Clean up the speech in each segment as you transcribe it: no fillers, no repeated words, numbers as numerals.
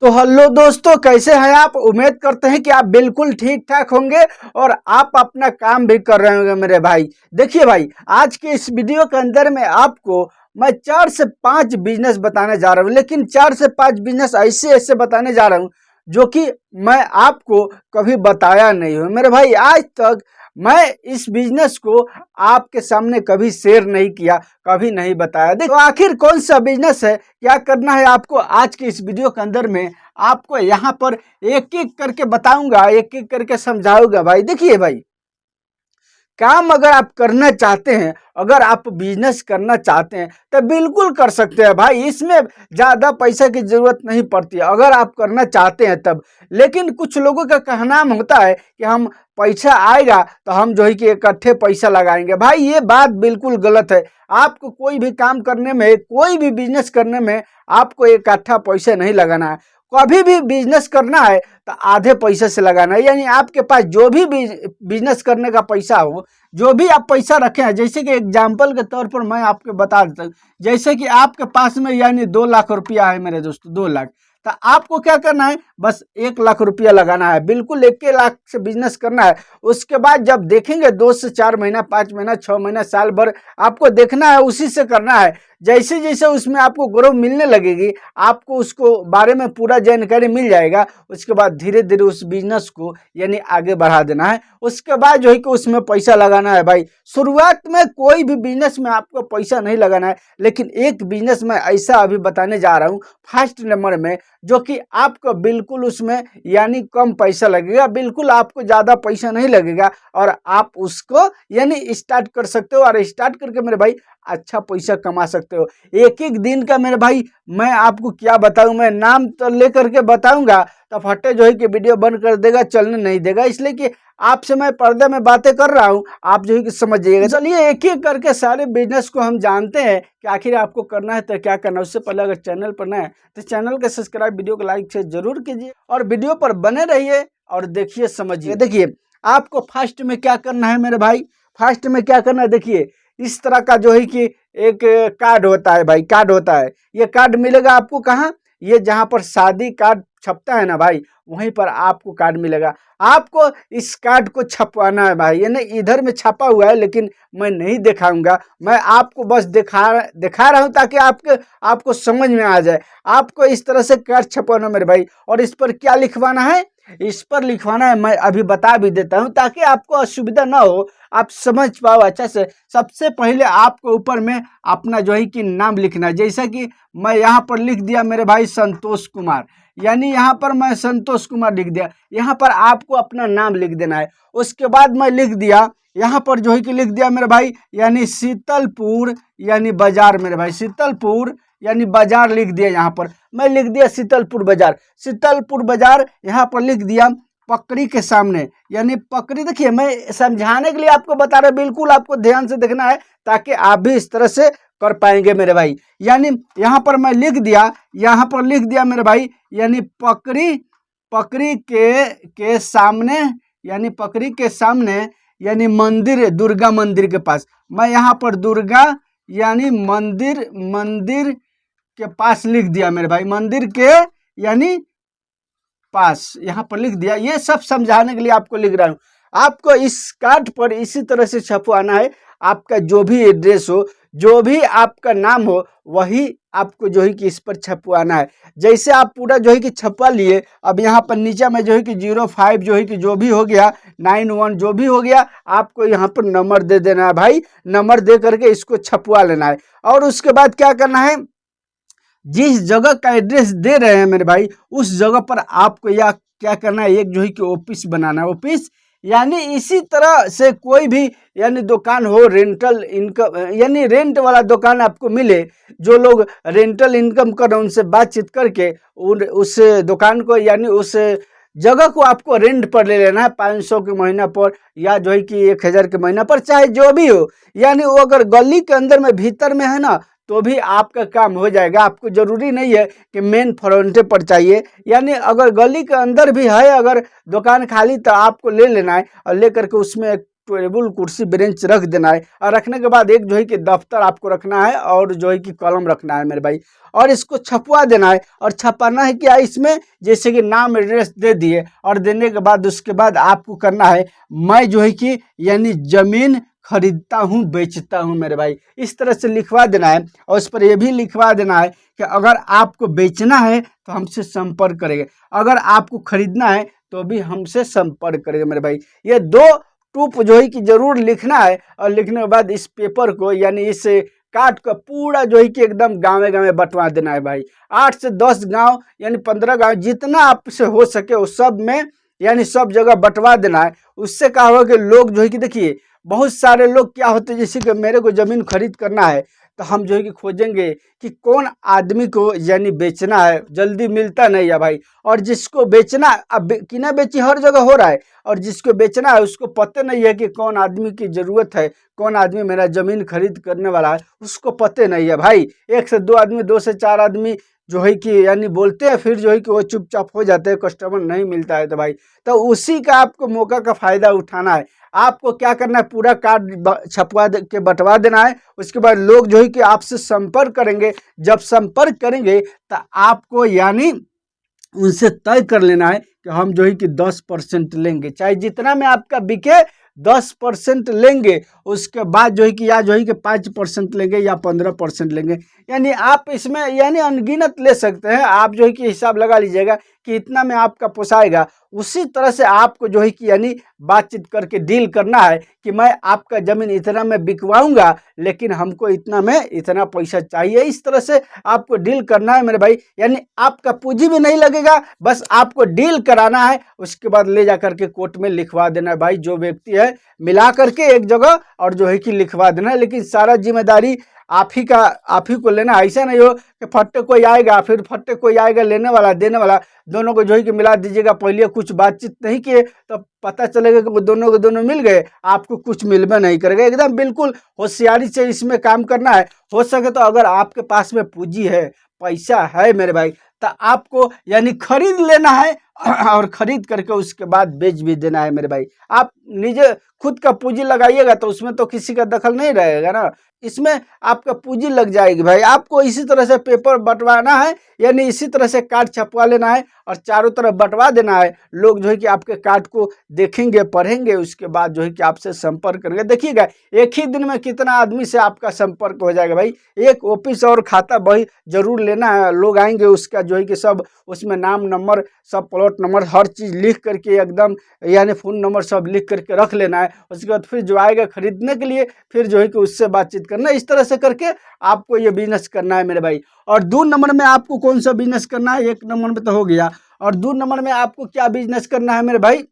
तो हेलो दोस्तों, कैसे हैं आप। उम्मीद करते हैं कि आप बिल्कुल ठीक ठाक होंगे और आप अपना काम भी कर रहे होंगे मेरे भाई। देखिए भाई, आज के इस वीडियो के अंदर में आपको मैं 4 से 5 बिजनेस बताने जा रहा हूं, लेकिन 4 से 5 बिजनेस ऐसे ऐसे बताने जा रहा हूं जो कि मैं आपको कभी बताया नहीं हूं मेरे भाई। आज तक मैं इस बिजनेस को आपके सामने कभी शेयर नहीं किया, कभी नहीं बताया। देखो आखिर कौन सा बिजनेस है, क्या करना है आपको आज के इस वीडियो के अंदर में आपको यहाँ पर एक एक करके बताऊंगा, एक एक करके समझाऊंगा भाई। देखिए भाई, काम अगर आप करना चाहते हैं, अगर आप बिजनेस करना चाहते हैं तो बिल्कुल कर सकते हैं भाई। इसमें ज़्यादा पैसा की ज़रूरत नहीं पड़ती है अगर आप करना चाहते हैं तब। लेकिन कुछ लोगों का कहना होता है कि हम पैसा आएगा तो हम जो है कि इकट्ठे पैसा लगाएंगे। भाई ये बात बिल्कुल गलत है। आपको कोई भी काम करने में, कोई भी बिजनेस करने में आपको इकट्ठा पैसा नहीं लगाना है। कभी भी बिजनेस करना है तो आधे पैसे से लगाना है। यानी आपके पास जो भी बिजनेस करने का पैसा हो, जो भी आप पैसा रखे हैं, जैसे कि एग्जाम्पल के तौर पर मैं आपको बता देता हूँ, जैसे कि आपके पास में यानी 2 लाख रुपया है मेरे दोस्तों, 2 लाख। तो आपको क्या करना है, बस 1 लाख रुपया लगाना है। बिल्कुल 1 लाख से बिजनेस करना है। उसके बाद जब देखेंगे 2 से 4 महीना, 5 महीना, 6 महीना, साल भर आपको देखना है, उसी से करना है। जैसे जैसे उसमें आपको ग्रोथ मिलने लगेगी, आपको उसको बारे में पूरा जानकारी मिल जाएगा। उसके बाद धीरे धीरे उस बिजनेस को यानी आगे बढ़ा देना है। उसके बाद जो है कि उसमें पैसा लगाना है भाई। शुरुआत में कोई भी बिजनेस में आपको पैसा नहीं लगाना है, लेकिन एक बिजनेस में ऐसा अभी बताने जा रहा हूँ फर्स्ट नंबर में, जो कि आपको बिल्कुल उसमें यानी कम पैसा लगेगा, बिल्कुल आपको ज़्यादा पैसा नहीं लगेगा और आप उसको यानी स्टार्ट कर सकते हो। और स्टार्ट करके मेरे भाई अच्छा पैसा कमा सकते हो। एक एक दिन का मेरे भाई मैं आपको क्या बताऊं, मैं नाम तो लेकर के बताऊंगा तो फटे जो है कि वीडियो बंद कर देगा, चलने नहीं देगा। इसलिए कि आपसे मैं पर्दे में बातें कर रहा हूं, आप जो है कि समझ जाइएगा। चलिए एक एक करके सारे बिजनेस को हम जानते हैं कि आखिर आपको करना है तो क्या करना है। उससे पहले अगर चैनल पर नए हैं तो चैनल को सब्सक्राइब, वीडियो को लाइक से जरूर कीजिए और वीडियो पर बने रहिए और देखिए समझिए। देखिए आपको फर्स्ट में क्या करना है मेरे भाई, फर्स्ट में क्या करना है, देखिए इस तरह का जो है कि एक कार्ड होता है भाई, कार्ड होता है। ये कार्ड मिलेगा आपको कहाँ, ये जहाँ पर शादी कार्ड छपता है ना भाई, वहीं पर आपको कार्ड मिलेगा। आपको इस कार्ड को छपवाना है भाई। ये नहीं इधर में छपा हुआ है, लेकिन मैं नहीं दिखाऊंगा, मैं आपको बस दिखा रहा हूँ ताकि आपको समझ में आ जाए। आपको इस तरह से कार्ड छपवाना मेरे भाई। और इस पर क्या लिखवाना है, इस पर लिखवाना है, मैं अभी बता भी देता हूँ ताकि आपको असुविधा ना हो, आप समझ पाओ अच्छा से। सबसे पहले आपको ऊपर में अपना जो है कि नाम लिखना है। जैसा कि मैं यहाँ पर लिख दिया मेरे भाई संतोष कुमार, यानी यहाँ पर मैं संतोष कुमार लिख दिया। यहाँ पर आपको अपना नाम लिख देना है। उसके बाद मैं लिख दिया यहाँ पर जो है कि लिख दिया मेरे भाई यानी शीतलपुर यानी बाजार मेरे भाई, शीतलपुर यानी बाजार लिख दिया। यहाँ पर मैं लिख दिया शीतलपुर बाजार, शीतलपुर बाजार यहाँ पर लिख दिया। पकड़ी के सामने यानी पकड़ी, देखिए मैं समझाने के लिए आपको बता रहा, बिल्कुल आपको ध्यान से देखना है ताकि आप भी इस तरह से कर पाएंगे मेरे भाई। यानी यहाँ पर मैं लिख दिया, यहाँ पर लिख दिया मेरे भाई यानी पकड़ी, पकड़ी के सामने यानी पकड़ी के सामने यानी मंदिर, दुर्गा मंदिर के पास। मैं यहाँ पर दुर्गा यानी मंदिर के पास लिख दिया मेरे भाई, मंदिर के यानी पास यहाँ पर लिख दिया। ये सब समझाने के लिए आपको लिख रहा हूँ। आपको इस कार्ड पर इसी तरह से छपवाना है। आपका जो भी एड्रेस हो, जो भी आपका नाम हो, वही आपको जो है कि इस पर छपवाना है। जैसे आप पूरा जो है कि छपवा लिए, अब यहाँ पर नीचे में जो है कि 05 जो है कि जो भी हो गया, 91 जो भी हो गया, आपको यहाँ पर नंबर दे देना है भाई। नंबर दे करके इसको छपवा लेना है। और उसके बाद क्या करना है, जिस जगह का एड्रेस दे रहे हैं मेरे भाई, उस जगह पर आपको या क्या करना है, एक जो है कि ऑफिस बनाना है। ऑफिस यानी इसी तरह से कोई भी यानी दुकान हो, रेंटल इनकम यानी रेंट वाला दुकान आपको मिले, जो लोग रेंटल इनकम कर रहे हैं उनसे बातचीत करके उस दुकान को यानी उस जगह को आपको रेंट पर ले लेना है। 500 के महीना पर या जो है कि 1000 के महीना पर, चाहे जो भी हो। यानी वो अगर गली के अंदर में भीतर में है ना, तो भी आपका काम हो जाएगा। आपको जरूरी नहीं है कि मेन फ्रंटे पर चाहिए। यानी अगर गली के अंदर भी है अगर दुकान खाली, तो आपको ले लेना है और लेकर के उसमें एक टेबल कुर्सी बेंच रख देना है। और रखने के बाद एक जो है कि दफ्तर आपको रखना है और जो है कि कलम रखना है मेरे भाई, और इसको छपवा देना है। और छपाना है क्या इसमें, जैसे कि नाम एड्रेस दे दिए, और देने के बाद उसके बाद आपको करना है, मैं जो है कि यानी जमीन खरीदता हूँ बेचता हूँ मेरे भाई, इस तरह से लिखवा देना है। और उस पर यह भी लिखवा देना है कि अगर आपको बेचना है तो हमसे संपर्क करेंगे, अगर आपको खरीदना है तो भी हमसे संपर्क करेंगे मेरे भाई। ये दो टूप जो है कि जरूर लिखना है। और लिखने के बाद इस पेपर को यानी इस काट का पूरा जो है कि एकदम गाँव बंटवा देना है भाई। 8 से 10 गांव यानी 15 गांव, जितना आपसे हो सके उस सब में यानी सब जगह बंटवा देना है। उससे क्या होगा कि लोग जो है कि देखिए बहुत सारे लोग क्या होते हैं, जैसे कि मेरे को ज़मीन खरीद करना है तो हम जो है कि खोजेंगे कि कौन आदमी को यानी बेचना है, जल्दी मिलता नहीं है भाई। और जिसको बेचना, अब किना बेची हर जगह हो रहा है, और जिसको बेचना है उसको पता नहीं है कि कौन आदमी की ज़रूरत है, कौन आदमी मेरा ज़मीन खरीद करने वाला है, उसको पता नहीं है भाई। 1 से 2 आदमी, 2 से 4 आदमी जो है कि यानी बोलते हैं, फिर जो है कि वो चुपचाप हो जाते हैं, कस्टमर नहीं मिलता है। तो भाई तो उसी का आपको मौका का फ़ायदा उठाना है। आपको क्या करना है, पूरा कार्ड छपवा के बंटवा देना है। उसके बाद लोग जो है कि आपसे संपर्क करेंगे, जब संपर्क करेंगे तो आपको यानी उनसे तय कर लेना है कि हम जो है कि 10% लेंगे, चाहे जितना में आपका बिके 10% लेंगे। उसके बाद जो है कि या जो है कि 5% लेंगे या 15% लेंगे, यानी आप इसमें यानी अनगिनत ले सकते हैं। आप जो है कि हिसाब लगा लीजिएगा कि इतना में आपका पोसाएगा। उसी तरह से आपको जो है कि यानी बातचीत करके डील करना है कि मैं आपका ज़मीन इतना में बिकवाऊंगा, लेकिन हमको इतना में इतना पैसा चाहिए। इस तरह से आपको डील करना है मेरे भाई, यानी आपका पूंजी भी नहीं लगेगा, बस आपको डील कराना है। उसके बाद ले जा करके कोर्ट में लिखवा देना है भाई, जो व्यक्ति है मिला करके एक जगह और जो है कि लिखवा देना है। लेकिन सारा जिम्मेदारी आप ही को लेना। ऐसा नहीं हो कि फट्टे कोई आएगा, फिर फट्टे कोई आएगा लेने वाला देने वाला, दोनों को जो है कि मिला दीजिएगा। पहले कुछ बातचीत नहीं किए तो पता चलेगा कि वो दोनों के दोनों मिल गए, आपको कुछ मिलबे नहीं करेगा। एकदम बिल्कुल होशियारी से इसमें काम करना है। हो सके तो अगर आपके पास में पूंजी है, पैसा है मेरे भाई, तो आपको यानी खरीद लेना है और खरीद करके उसके बाद बेच भी देना है मेरे भाई। आप निजे खुद का पूंजी लगाइएगा तो उसमें तो किसी का दखल नहीं रहेगा ना, इसमें आपका पूंजी लग जाएगी भाई। आपको इसी तरह से पेपर बंटवाना है, यानी इसी तरह से कार्ड छपवा लेना है और चारों तरफ बंटवा देना है। लोग जो है कि आपके कार्ड को देखेंगे, पढ़ेंगे, उसके बाद जो है कि आपसे संपर्क करेंगे। देखिएगा एक ही दिन में कितना आदमी से आपका संपर्क हो जाएगा भाई। एक ऑफिस और खाता बही जरूर लेना है। लोग आएंगे, उसका जो है कि सब उसमें नाम नंबर, सब प्लॉट नंबर, हर चीज़ लिख करके एकदम यानी फ़ोन नंबर सब लिख करके रख लेना है। उसके बाद फिर जो आएगा खरीदने के लिए, फिर जो है कि उससे बातचीत करना है। इस तरह से करके आपको ये बिजनेस करना है मेरे भाई। और 2 नंबर में आपको कौन सा बिजनेस करना है, 1 नंबर में तो हो गया, और 2 नंबर में आपको क्या बिजनेस करना है मेरे भाई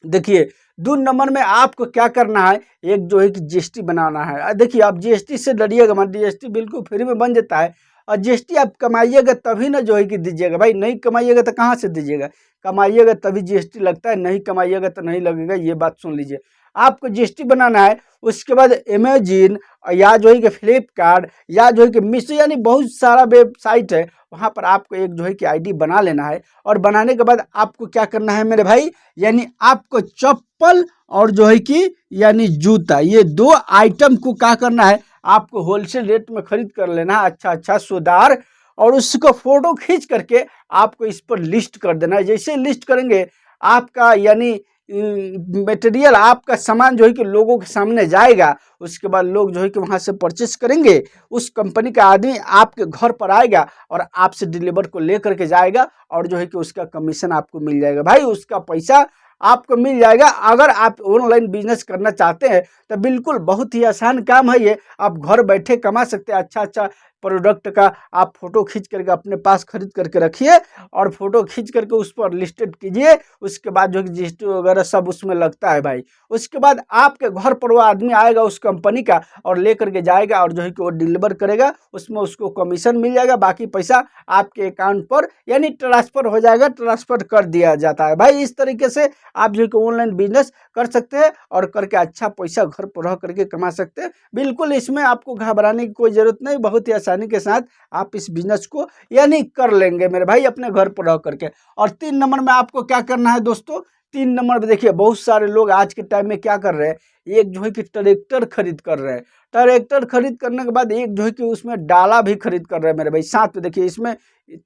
देखिए 2 नंबर में आपको क्या करना है, एक जो है कि जीएसटी बनाना है। देखिए आप जीएसटी से डरिएगा मत, जीएसटी बिल्कुल फ्री में बन जाता है। और जीएसटी आप कमाइएगा तभी ना जो है कि दीजिएगा भाई, नहीं कमाइएगा तो कहाँ से दीजिएगा। कमाइएगा तभी जीएसटी लगता है, नहीं कमाइएगा तो नहीं लगेगा। ये बात सुन लीजिए, आपको जीएसटी बनाना है। उसके बाद अमेजन या जो है कि फ्लिपकार्ट या जो है कि मीशो, यानी बहुत सारा वेबसाइट है, वहाँ पर आपको एक जो है कि आईडी बना लेना है। और बनाने के बाद आपको क्या करना है मेरे भाई, यानी आपको चप्पल और जो है कि यानी जूता, ये 2 आइटम को क्या करना है, आपको होलसेल रेट में खरीद कर लेना है, अच्छा सुधार। और उसको फोटो खींच करके आपको इस पर लिस्ट कर देना है। जैसे लिस्ट करेंगे आपका यानी मटेरियल, आपका सामान जो है कि लोगों के सामने जाएगा। उसके बाद लोग जो है कि वहाँ से परचेस करेंगे। उस कंपनी का आदमी आपके घर पर आएगा और आपसे डिलीवर को लेकर के जाएगा, और जो है कि उसका कमीशन आपको मिल जाएगा भाई, उसका पैसा आपको मिल जाएगा। अगर आप ऑनलाइन बिजनेस करना चाहते हैं तो बिल्कुल बहुत ही आसान काम है ये, आप घर बैठे कमा सकते हैं। अच्छा प्रोडक्ट का आप फोटो खींच करके अपने पास खरीद करके रखिए और फोटो खींच करके उस पर लिस्टेड कीजिए। उसके बाद जो जीएसटी वगैरह सब उसमें लगता है भाई। उसके बाद आपके घर पर वो आदमी आएगा उस कंपनी का और ले करके जाएगा, और जो है कि वो डिलीवर करेगा, उसमें उसको कमीशन मिल जाएगा। बाकी पैसा आपके अकाउंट पर यानी ट्रांसफ़र हो जाएगा, ट्रांसफ़र कर दिया जाता है भाई। इस तरीके से आप जो है कि ऑनलाइन बिजनेस कर सकते हैं और करके अच्छा पैसा घर पर रह करके कमा सकते हैं। बिल्कुल इसमें आपको घबराने की कोई ज़रूरत नहीं, बहुत ही आसानी के साथ आप इस बिजनेस को यानी कर लेंगे मेरे भाई अपने घर पर रह करके। और 3 नंबर में आपको क्या करना है दोस्तों, 3 नंबर पे देखिए बहुत सारे लोग आज के टाइम में क्या कर रहे हैं, एक जो है कि ट्रैक्टर खरीद कर रहे हैं। ट्रैक्टर खरीद करने के बाद एक जो है कि उसमें डाला भी खरीद कर रहे हैं मेरे भाई। साथ में देखिए इसमें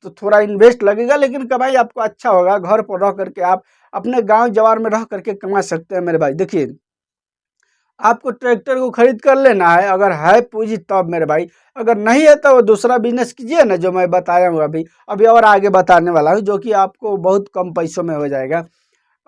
तो थोड़ा इन्वेस्ट लगेगा, लेकिन कमाई आपको अच्छा होगा। घर पर रह करके आप अपने गाँव जवार में रह करके कमा सकते हैं मेरे भाई। देखिए आपको ट्रैक्टर को खरीद कर लेना है, अगर है पूंजी तब मेरे भाई। अगर नहीं है तो दूसरा बिजनेस कीजिए ना, जो मैं बताया हूँ अभी अभी और आगे बताने वाला हूँ, जो कि आपको बहुत कम पैसों में हो जाएगा।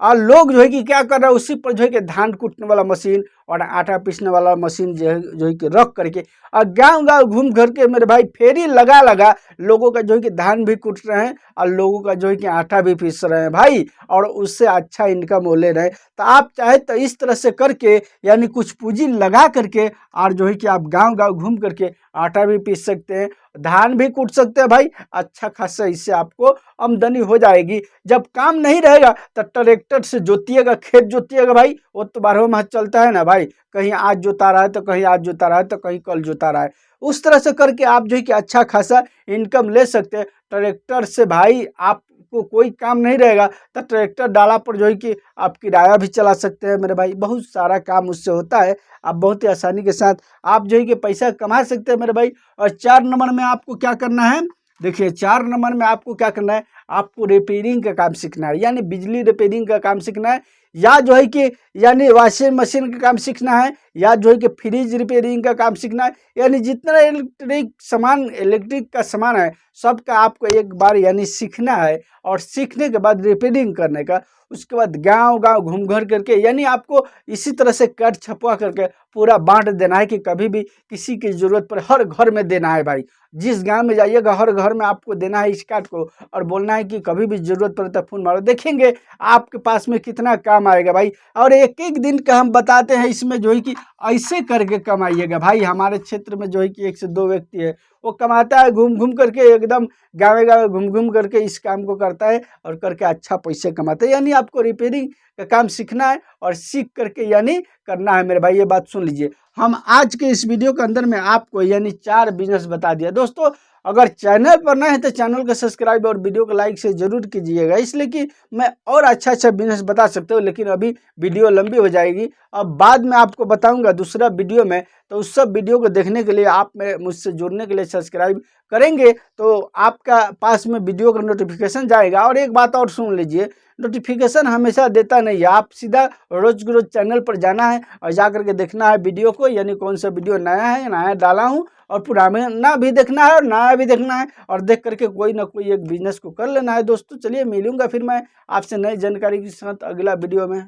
और लोग जो है कि क्या कर रहा है, उसी पर जो है कि धान कूटने वाला मशीन और आटा पीसने वाला मशीन जो है कि रख करके और गांव गांव घूम घर के मेरे भाई फेरी लगा लगा लोगों का जो है कि धान भी कूट रहे हैं और लोगों का जो है कि आटा भी पीस रहे हैं भाई, और उससे अच्छा इनकम वो ले रहे हैं। तो आप चाहे तो इस तरह से करके यानी कुछ पूंजी लगा करके और जो है कि आप गांव गांव घूम करके आटा भी पीस सकते हैं, धान भी कूट सकते हैं भाई। अच्छा खासा इससे आपको आमदनी हो जाएगी। जब काम नहीं रहेगा तो ट्रैक्टर से जोतिएगा, खेत जोतिएगा भाई, वो तो 12 माह चलता है ना भाई। कहीं आज जोता रहा है तो कहीं आज जोता रहा है तो कहीं कल जोता रहा है। उस तरह से करके आप जो है कि अच्छा खासा इनकम ले सकते हैं ट्रैक्टर से भाई। आपको कोई काम नहीं रहेगा तो ट्रैक्टर डाला पर जो है कि आप किराया भी चला सकते हैं मेरे भाई। बहुत सारा काम उससे होता है, आप बहुत ही आसानी के साथ आप जो है कि पैसा कमा सकते हैं मेरे भाई। और 4 नंबर में आपको क्या करना है, देखिए 4 नंबर में आपको क्या करना है, आपको रिपेयरिंग का काम सीखना है, यानी बिजली रिपेयरिंग का काम सीखना है, या जो है कि यानी वॉशिंग मशीन का काम सीखना है, या जो है कि फ्रिज रिपेयरिंग का काम सीखना है। यानी जितना इलेक्ट्रिक का सामान है सबका आपको एक बार यानी सीखना है, और सीखने के बाद रिपेयरिंग करने का, उसके बाद गांव गांव घूम घर करके यानी आपको इसी तरह से कट छपवा करके पूरा बांट देना है कि कभी भी किसी की जरूरत पर हर घर में देना है भाई। जिस गांव में जाइएगा हर घर में आपको देना है इस कार्ड को, और बोलना है कि कभी भी जरूरत पड़े तो फोन मारो, देखेंगे आपके पास में कितना काम आएगा भाई। और एक एक दिन का हम बताते हैं इसमें जो है कि ऐसे करके कमाइएगा भाई। हमारे क्षेत्र में जो है कि 1 से 2 व्यक्ति है, वो कमाता है घूम घूम करके, एकदम गाँव गाँव घूम घूम करके इस काम को करता है और करके अच्छा पैसे कमाता है। यानी आपको रिपेयरिंग का काम सीखना है और सीख करके यानी करना है मेरे भाई। ये बात सुन लीजिए, हम आज के इस वीडियो के अंदर में आपको यानी 4 बिजनेस बता दिया। दोस्तों अगर चैनल पर नए हैं तो चैनल को सब्सक्राइब और वीडियो को लाइक से जरूर कीजिएगा, इसलिए कि मैं और अच्छा बिजनेस बता सकता हूँ, लेकिन अभी वीडियो लंबी हो जाएगी। अब बाद में आपको बताऊंगा दूसरा वीडियो में, तो उस सब वीडियो को देखने के लिए आप मुझसे जुड़ने के लिए सब्सक्राइब करेंगे तो आपका पास में वीडियो का नोटिफिकेशन जाएगा। और एक बात और सुन लीजिए, नोटिफिकेशन हमेशा देता नहीं है, आप सीधा रोज रोज चैनल पर जाना है और जा करके देखना है वीडियो को, यानी कौन सा वीडियो नया है, नया डाला हूँ, और पुराना भी देखना है और नया भी देखना है, और देख करके कोई ना कोई एक बिजनेस को कर लेना है। दोस्तों चलिए मिलूंगा फिर मैं आपसे नई जानकारी के साथ अगला वीडियो में।